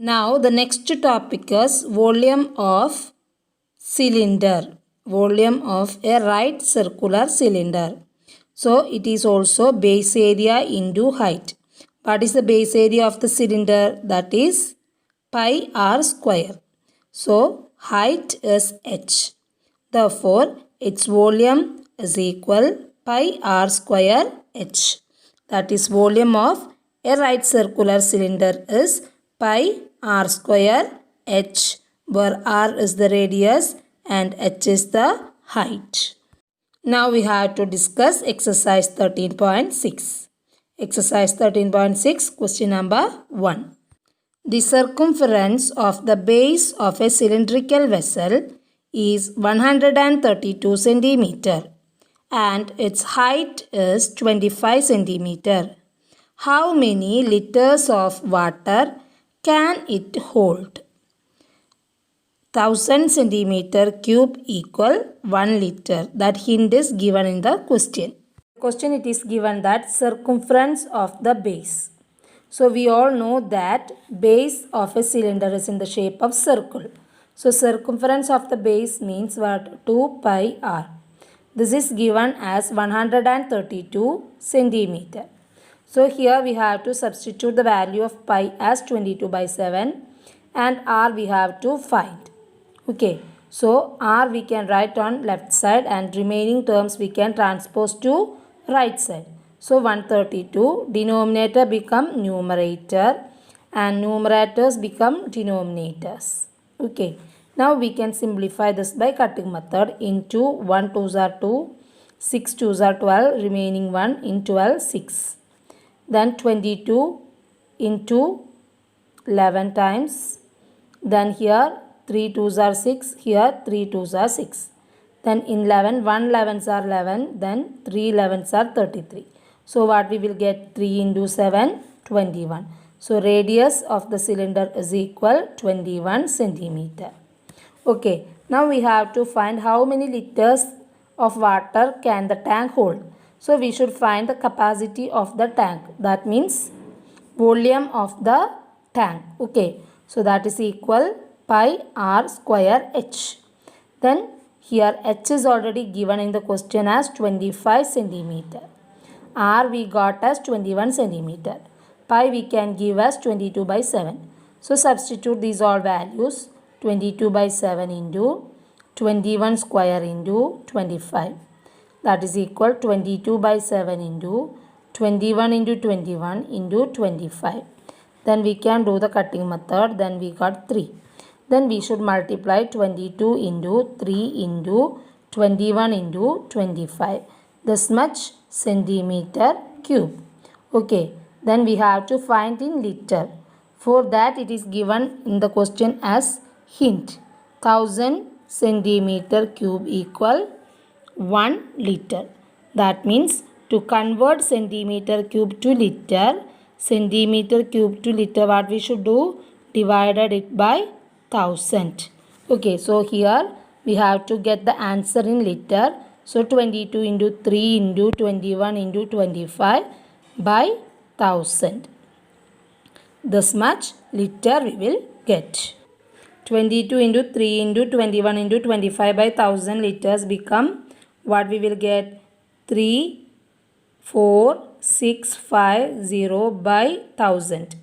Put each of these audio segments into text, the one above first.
Now the next topic is volume of cylinder. Volume of a right circular cylinder. So it is also base area into height. What is the base area of the cylinder? That is pi r square. So height is h. Therefore its volume is equal pi r square h. That is volume of a right circular cylinder is pi r square h, where r is the radius and h is the height. Now we have to discuss exercise 13.6. Exercise 13.6, question number 1. The circumference of the base of a cylindrical vessel is 132 centimeter and its height is 25 centimeter. How many liters of water can it hold? 1000 centimeter cube equal 1 liter. That hint is given in the question. Question it is given that circumference of the base. So we all know that base of a cylinder is in the shape of circle. So circumference of the base means what? 2 pi r. This is given as 132 centimeter. So here we have to substitute the value of pi as 22/7 and r we have to find. Okay, so r we can write on left side and remaining terms we can transpose to right side. So 132, denominator become numerator and numerators become denominators. Okay, now we can simplify this by cutting method. Into 1 2s are 2, 6 2s are 12, remaining 1 in 12 6. Then 22 into 11 times. Then here 3 2s are 6, here 3 2s are 6. Then in 11, 1 11s are 11, then 3 11s are 33. So what we will get? 3 into 7, 21. So radius of the cylinder is equal 21 centimeter. Okay, now we have to find how many liters of water can the tank hold. So we should find the capacity of the tank. That means volume of the tank. Okay, so that is equal pi r square h. Then here h is already given in the question as 25 centimeter. R we got as 21 centimeter. Pi we can give as 22/7. So substitute these all values. 22/7 into 21 square into 25. That is equal 22/7 into 21 into 21 into 25. Then we can do the cutting method. Then we got 3. Then we should multiply 22 into 3 into 21 into 25. This much centimeter cube. Okay, then we have to find in liter. For that it is given in the question as hint. 1000 centimeter cube equal 1 liter. That means to convert centimeter cube to liter, what we should do? Divided it by 1000. Okay, so here we have to get the answer in liter. So 22 into 3 into 21 into 25 by 1000. This much liter we will get. 22 into 3 into 21 into 25 by 1000 liters become what we will get? 34650 by 1000.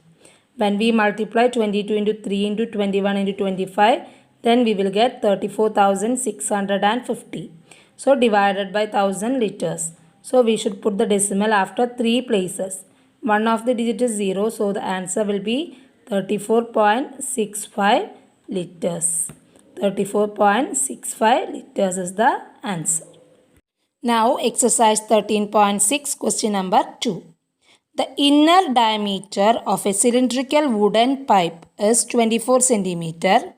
When we multiply 22 into 3 into 21 into 25, then we will get 34,650. So divided by 1000 liters. So we should put the decimal after 3 places. One of the digit is 0, so the answer will be 34.65 liters. 34.65 liters is the answer. Now exercise 13.6, question number 2. The inner diameter of a cylindrical wooden pipe is 24 centimeter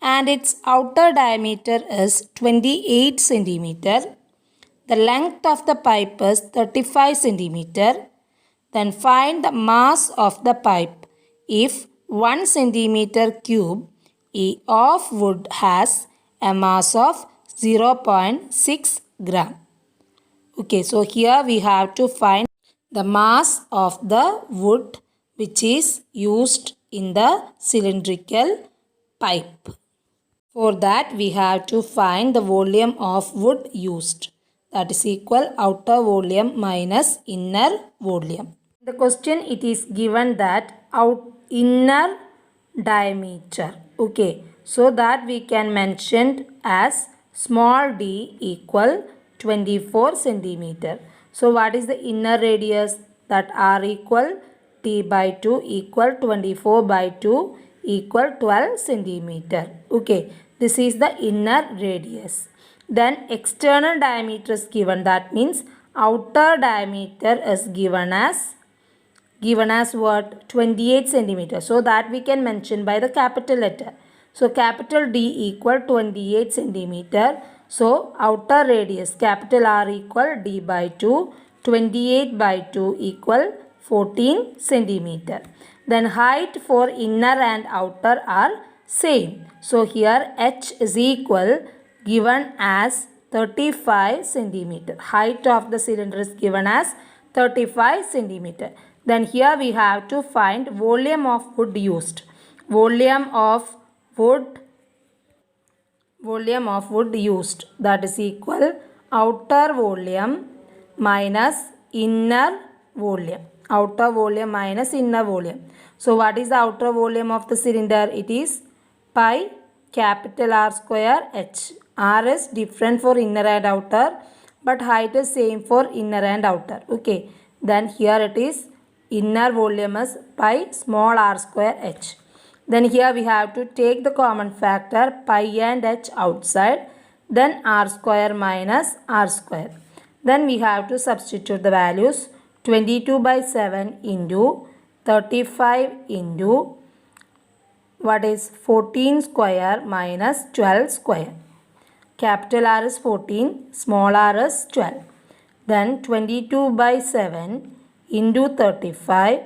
and its outer diameter is 28 centimeter. The length of the pipe is 35 centimeter. Then find the mass of the pipe if 1 centimeter cube of wood has a mass of 0.6 gram. Okay, so here we have to find the mass of the wood which is used in the cylindrical pipe. For that, we have to find the volume of wood used. That is equal outer volume minus inner volume. The question, it is given that inner diameter. Okay, so that we can mention as small d equal 24 centimeter. So what is the inner radius? That r equal t by 2 equal 24 by 2 equal 12 centimeter. Okay, this is the inner radius. Then external diameter is given. That means outer diameter is given as what? 28 centimeter. So that we can mention by the capital letter. So capital D equal 28 centimeter. So outer radius capital R equal D by 2. 28 by 2 equal 14 centimeter. Then height for inner and outer are same. So here H is equal given as 35 centimeter. Height of the cylinder is given as 35 centimeter. Then here we have to find volume of wood used. Volume of wood used, that is equal outer volume minus inner volume. Outer volume minus inner volume. So what is the outer volume of the cylinder? It is pi capital R square H. R is different for inner and outer, but height is same for inner and outer. Okay. Then here it is inner volume is pi small r square H. Then here we have to take the common factor pi and H outside. Then r square minus r square. Then we have to substitute the values. 22 by 7 into 35 into what is 14 square minus 12 square. Capital R is 14, small r is 12. Then 22 by 7 into 35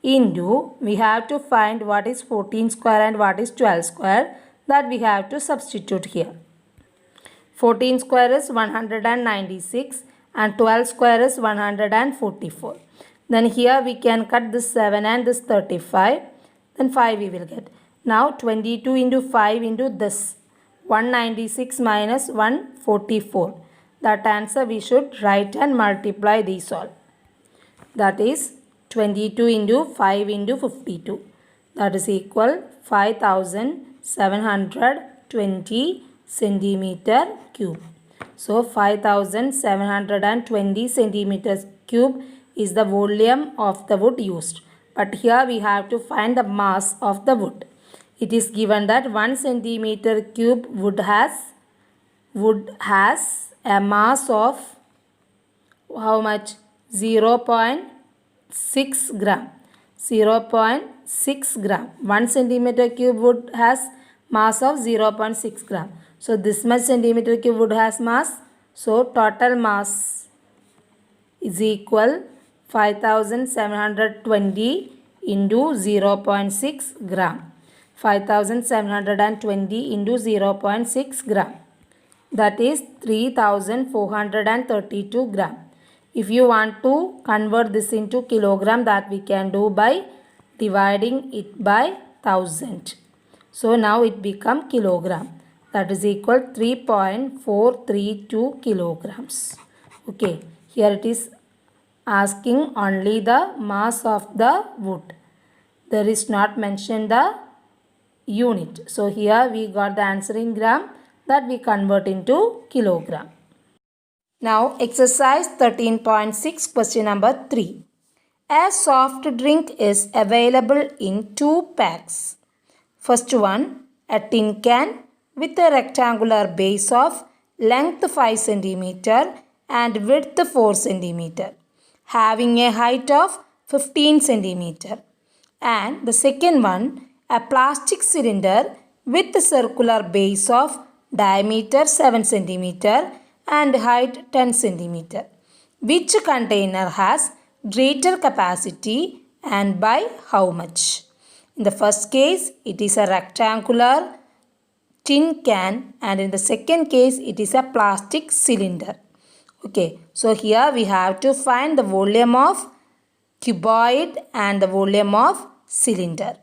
into, we have to find what is 14 square and what is 12 square, that we have to substitute here. 14 square is 196 and 12 square is 144. Then here we can cut this 7 and this 35, then 5 we will get. Now 22 into 5 into this 196 minus 144. That answer we should write and multiply these all. That is 22 into 5 into 52. That is equal 5720 centimeter cube. So 5720 centimeters cube is the volume of the wood used. But here we have to find the mass of the wood. It is given that 1 centimeter cube wood has a mass of how much? 0.6 gram. 0.6 gram. 1 centimeter cube wood has mass of 0.6 gram. So this much centimeter cube wood has mass. So total mass is equal 5720 into 0.6 gram. 5720 into 0.6 gram. That is 3432 gram. If you want to convert this into kilogram, that we can do by dividing it by 1000. So now it become kilogram. That is equal 3.432 kilograms. Okay, here it is asking only the mass of the wood. There is not mentioned the unit. So here we got the answer in gram, that we convert into kilogram. Now exercise 13.6 question number 3. A soft drink is available in 2 packs. First one, a tin can with a rectangular base of length 5 cm and width 4 cm, having a height of 15 cm. And the second one, a plastic cylinder with a circular base of diameter 7 cm and height 10 cm. Which container has greater capacity and by how much? In the first case, it is a rectangular tin can, and in the second case, it is a plastic cylinder. Okay, so here we have to find the volume of cuboid and the volume of cylinder.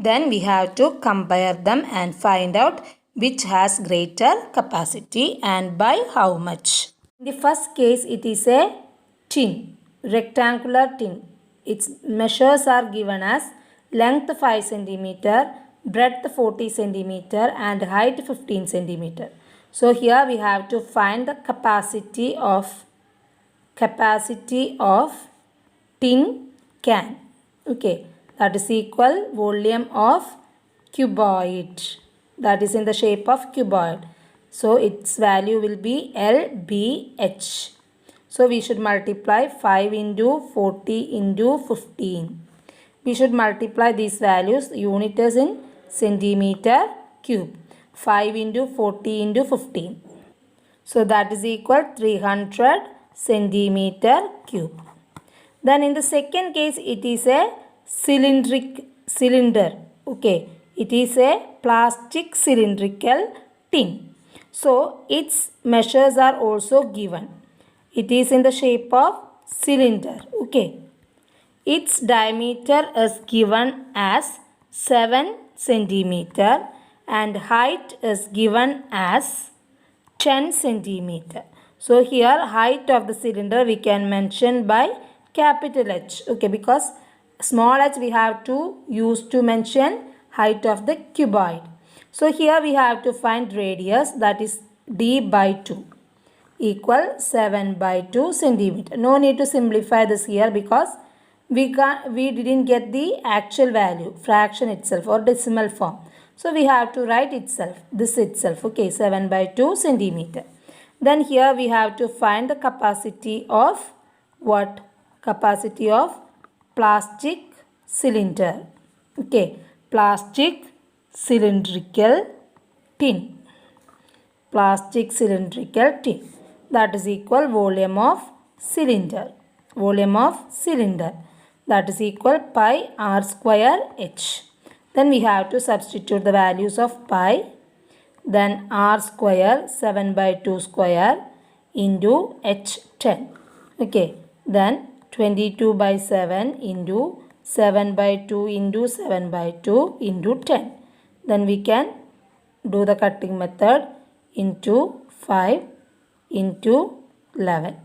Then we have to compare them and find out which has greater capacity and by how much. In the first case, it is a tin, rectangular tin. Its measures are given as length 5 cm, breadth 40 cm and height 15 cm. So here we have to find the capacity of tin can. Okay, that is equal volume of cuboid, that is in the shape of cuboid. So its value will be LBH. So we should multiply 5 into 40 into 15. We should multiply these values. Unit is in centimeter cube. 5 into 40 into 15. So that is equal 300 centimeter cube. Then in the second case, it is a cylinder. Okay, it is a plastic cylindrical tin. So its measures are also given. It is in the shape of cylinder. Okay, its diameter is given as 7 centimeter and height is given as 10 centimeter. So here height of the cylinder we can mention by capital H. Okay, because small h we have to use to mention height of the cuboid. So here we have to find radius, that is d by 2 equal 7 by 2 centimeter. No need to simplify this here because we didn't get the actual value, fraction itself or decimal form. So we have to write this itself. Okay, 7 by 2 centimeter. Then here we have to find the capacity of what? Capacity of plastic cylinder. Okay, plastic cylindrical tin. Plastic cylindrical tin. That is equal volume of cylinder. Volume of cylinder. That is equal pi r square h. Then we have to substitute the values of pi. Then r square 7 by 2 square into h 10. Okay. Then 22 by 7 into 7 by 2 into 7 by 2 into 10. Then we can do the cutting method into 5 into 11.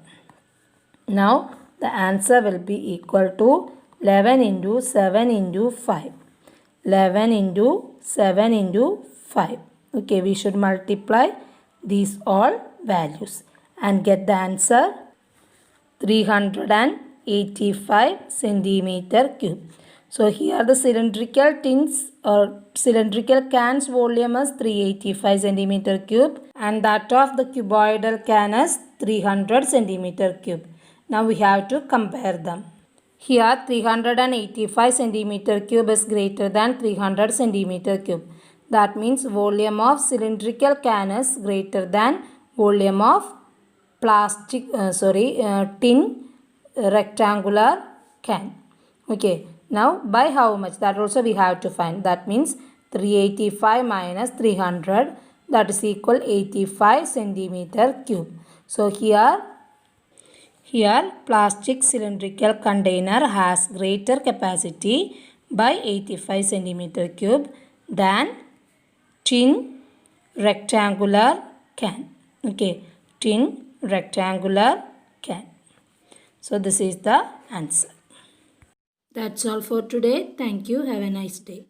Now the answer will be equal to 11 into 7 into 5. 11 into 7 into 5. Okay, we should multiply these all values and get the answer 385 centimeter cube. So here the cylindrical tins or cylindrical can's volume is 385 centimeter cube and that of the cuboidal can is 300 centimeter cube. Now we have to compare them. Here 385 centimeter cube is greater than 300 centimeter cube. That means volume of cylindrical can is greater than volume of tin rectangular can. Okay, now by how much, that also we have to find. That means 385 minus 300, that is equal 85 centimeter cube. So here plastic cylindrical container has greater capacity by 85 centimeter cube than tin rectangular can. Okay, tin rectangular can. So this is the answer. That's all for today. Thank you. Have a nice day.